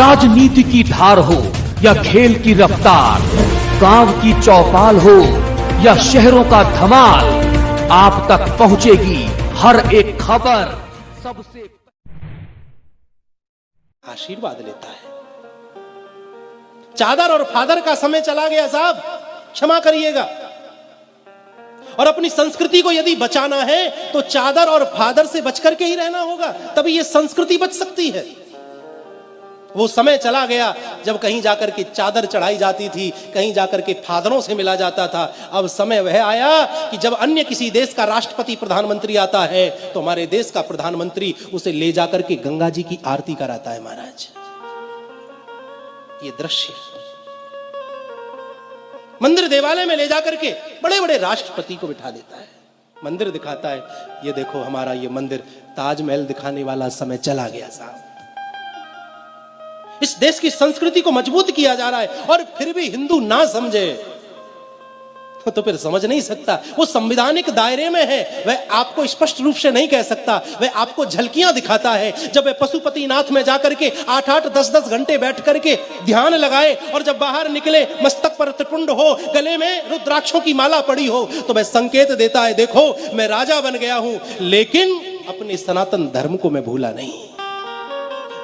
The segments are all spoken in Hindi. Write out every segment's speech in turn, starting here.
राजनीति की धार हो या खेल की रफ्तार, गांव की चौपाल हो या शहरों का धमाल, आप तक पहुंचेगी हर एक खबर सबसे आशीर्वाद लेता है। चादर और फादर का समय चला गया साहब, क्षमा करिएगा। और अपनी संस्कृति को यदि बचाना है तो चादर और फादर से बचकर के ही रहना होगा, तभी ये संस्कृति बच सकती है। वो समय चला गया जब कहीं जाकर के चादर चढ़ाई जाती थी, कहीं जाकर के फादरों से मिला जाता था। अब समय वह आया कि जब अन्य किसी देश का राष्ट्रपति प्रधानमंत्री आता है तो हमारे देश का प्रधानमंत्री उसे ले जाकर के गंगा जी की आरती कराता है। महाराज, ये दृश्य मंदिर देवालय में ले जाकर के बड़े बड़े राष्ट्रपति को बिठा देता है, मंदिर दिखाता है। ये देखो हमारा ये मंदिर, ताजमहल दिखाने वाला समय चला गया साहब। इस देश की संस्कृति को मजबूत किया जा रहा है और फिर भी हिंदू ना समझे तो फिर समझ नहीं सकता। वो संवैधानिक दायरे में है, वह आपको स्पष्ट रूप से नहीं कह सकता, वह आपको झलकियां दिखाता है। जब वह पशुपतिनाथ में जाकर के 8-8, 10-10 घंटे बैठ करके ध्यान लगाए और जब बाहर निकले मस्तक पर त्रिपुंड हो, गले में रुद्राक्षों की माला पड़ी हो, तो वह संकेत देता है, देखो मैं राजा बन गया हूं लेकिन अपने सनातन धर्म को मैं भूला नहीं।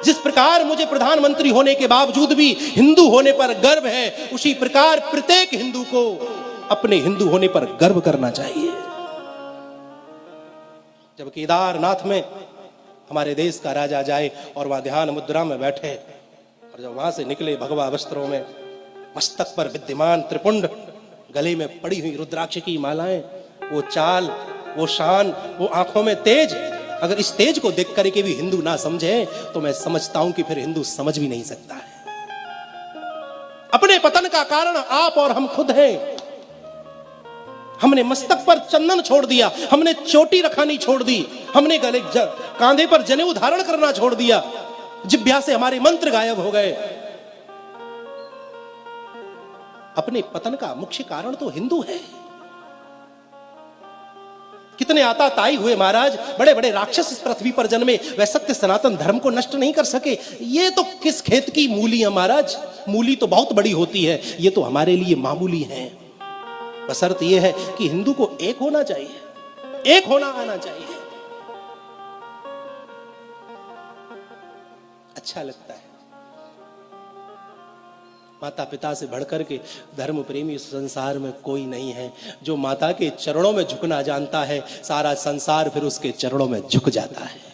जिस प्रकार मुझे प्रधानमंत्री होने के बावजूद भी हिंदू होने पर गर्व है, उसी प्रकार प्रत्येक हिंदू को अपने हिंदू होने पर गर्व करना चाहिए। जब केदारनाथ में हमारे देश का राजा जाए और वहां ध्यान मुद्रा में बैठे और जब वहां से निकले भगवा वस्त्रों में, मस्तक पर विद्यमान त्रिपुंड, गले में पड़ी हुई रुद्राक्ष की मालाएं, वो चाल, वो शान, वो आंखों में तेज, अगर इस तेज को देख करके भी हिंदू ना समझे तो मैं समझता हूं कि फिर हिंदू समझ भी नहीं सकता है। अपने पतन का कारण आप और हम खुद हैं। हमने मस्तक पर चंदन छोड़ दिया, हमने चोटी रखानी छोड़ दी, हमने गले कांधे पर जनेऊ धारण करना छोड़ दिया, जिह्वा से हमारे मंत्र गायब हो गए। अपने पतन का मुख्य कारण तो हिंदू है। कितने आताताई हुए महाराज, बड़े बड़े राक्षस इस पृथ्वी पर जन्मे, वह सत्य सनातन धर्म को नष्ट नहीं कर सके। ये तो किस खेत की मूली है महाराज, मूली तो बहुत बड़ी होती है, ये तो हमारे लिए मामूली है। बशर्त यह है कि हिंदू को एक होना चाहिए, एक होना आना चाहिए। अच्छा लगता है। माता पिता से बढ़कर के धर्म प्रेमी इस संसार में कोई नहीं है। जो माता के चरणों में झुकना जानता है, सारा संसार फिर उसके चरणों में झुक जाता है।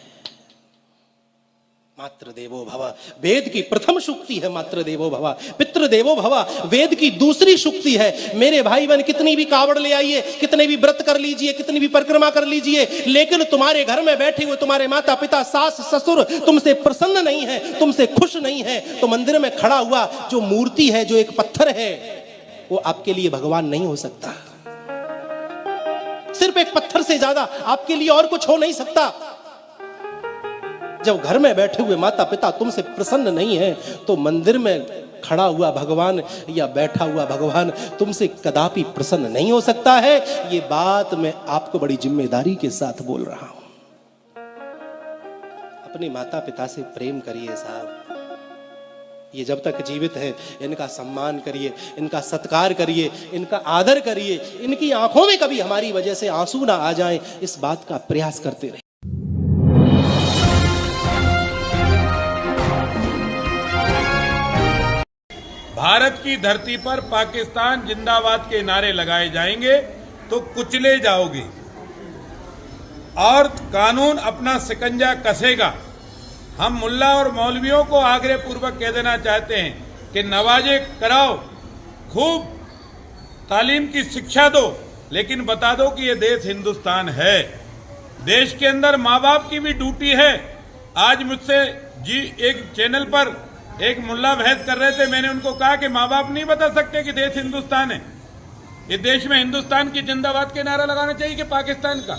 मातृ देवो भव, वेद की प्रथम शुक्ति है मातृ देवो भव। पितृ देवो भव, वेद की दूसरी शुक्ति है। मेरे भाई बहन, कितनी भी कावड़ ले आइए, कितने भी व्रत कर लीजिए, कितनी भी परिक्रमा कर लीजिए, लेकिन तुम्हारे घर में बैठे हुए तुम्हारे माता पिता, सास ससुर तुमसे प्रसन्न नहीं है, तुमसे खुश नहीं है, तो मंदिर में खड़ा हुआ जो मूर्ति है, जो एक पत्थर है, वो आपके लिए भगवान नहीं हो सकता। सिर्फ एक पत्थर से ज्यादा आपके लिए और कुछ हो नहीं सकता। जब घर में बैठे हुए माता पिता तुमसे प्रसन्न नहीं है तो मंदिर में खड़ा हुआ भगवान या बैठा हुआ भगवान तुमसे कदापि प्रसन्न नहीं हो सकता है। ये बात मैं आपको बड़ी जिम्मेदारी के साथ बोल रहा हूं। अपने माता पिता से प्रेम करिए साहब। ये जब तक जीवित है इनका सम्मान करिए, इनका सत्कार करिए, इनका आदर करिए। इनकी आंखों में कभी हमारी वजह से आंसू ना आ जाएं, इस बात का प्रयास करते रहिए। भारत की धरती पर पाकिस्तान जिंदाबाद के नारे लगाए जाएंगे तो कुचले जाओगे और कानून अपना शिकंजा कसेगा। हम मुल्ला और मौलवियों को आग्रह पूर्वक कह देना चाहते हैं कि नवाजे कराओ, खूब तालीम की शिक्षा दो, लेकिन बता दो कि ये देश हिंदुस्तान है। देश के अंदर माँ बाप की भी ड्यूटी है। आज मुझसे एक चैनल पर एक मुल्ला बहस कर रहे थे, मैंने उनको कहा कि माँ बाप नहीं बता सकते कि देश हिंदुस्तान है। इस देश में हिंदुस्तान की जिंदाबाद के नारा लगाना चाहिए कि पाकिस्तान का।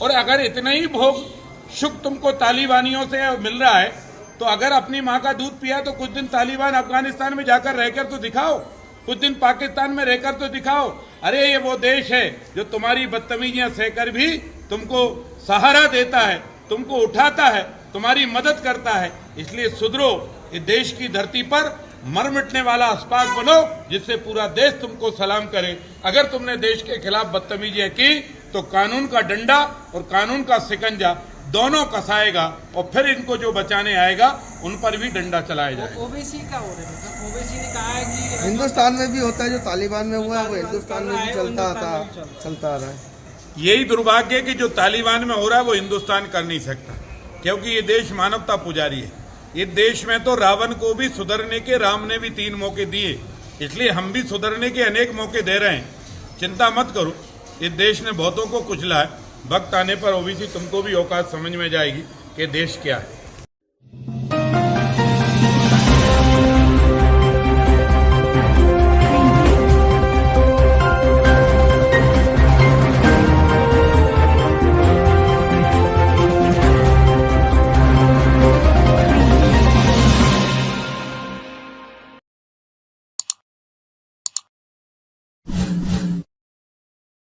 और अगर इतना ही भोग सुख तुमको तालिबानियों से मिल रहा है तो अगर अपनी माँ का दूध पिया तो कुछ दिन तालिबान अफगानिस्तान में जाकर रहकर तो दिखाओ, कुछ दिन पाकिस्तान में रहकर तो दिखाओ। अरे ये वो देश है जो तुम्हारी बदतमीजियां सहकर भी तुमको सहारा देता है, तुमको उठाता है, तुम्हारी मदद करता है। इसलिए सुधरो, इस देश की धरती पर मर मिटने वाला अस्पाक बनो, जिससे पूरा देश तुमको सलाम करे। अगर तुमने देश के खिलाफ बदतमीजियां की तो कानून का डंडा और कानून का शिकंजा दोनों कसाएगा, और फिर इनको जो बचाने आएगा उन पर भी डंडा चलाया जाएगा। ओबीसी का हो रहा है, ओबीसी ने कहा है कि हिंदुस्तान में भी होता है, जो तालिबान में हुआ है वो हिंदुस्तान में भी चलता आ रहा है। यही दुर्भाग्य है कि जो तालिबान में हो रहा है वो हिंदुस्तान कर नहीं सकता, क्योंकि ये देश मानवता पुजारी है। इस देश में तो रावण को भी सुधरने के राम ने भी 3 मौके दिए, इसलिए हम भी सुधरने के अनेक मौके दे रहे हैं। चिंता मत करो, इस देश ने बहुतों को कुचला है। वक्त आने पर ओबीसी तुमको भी औकात समझ में जाएगी कि देश क्या है।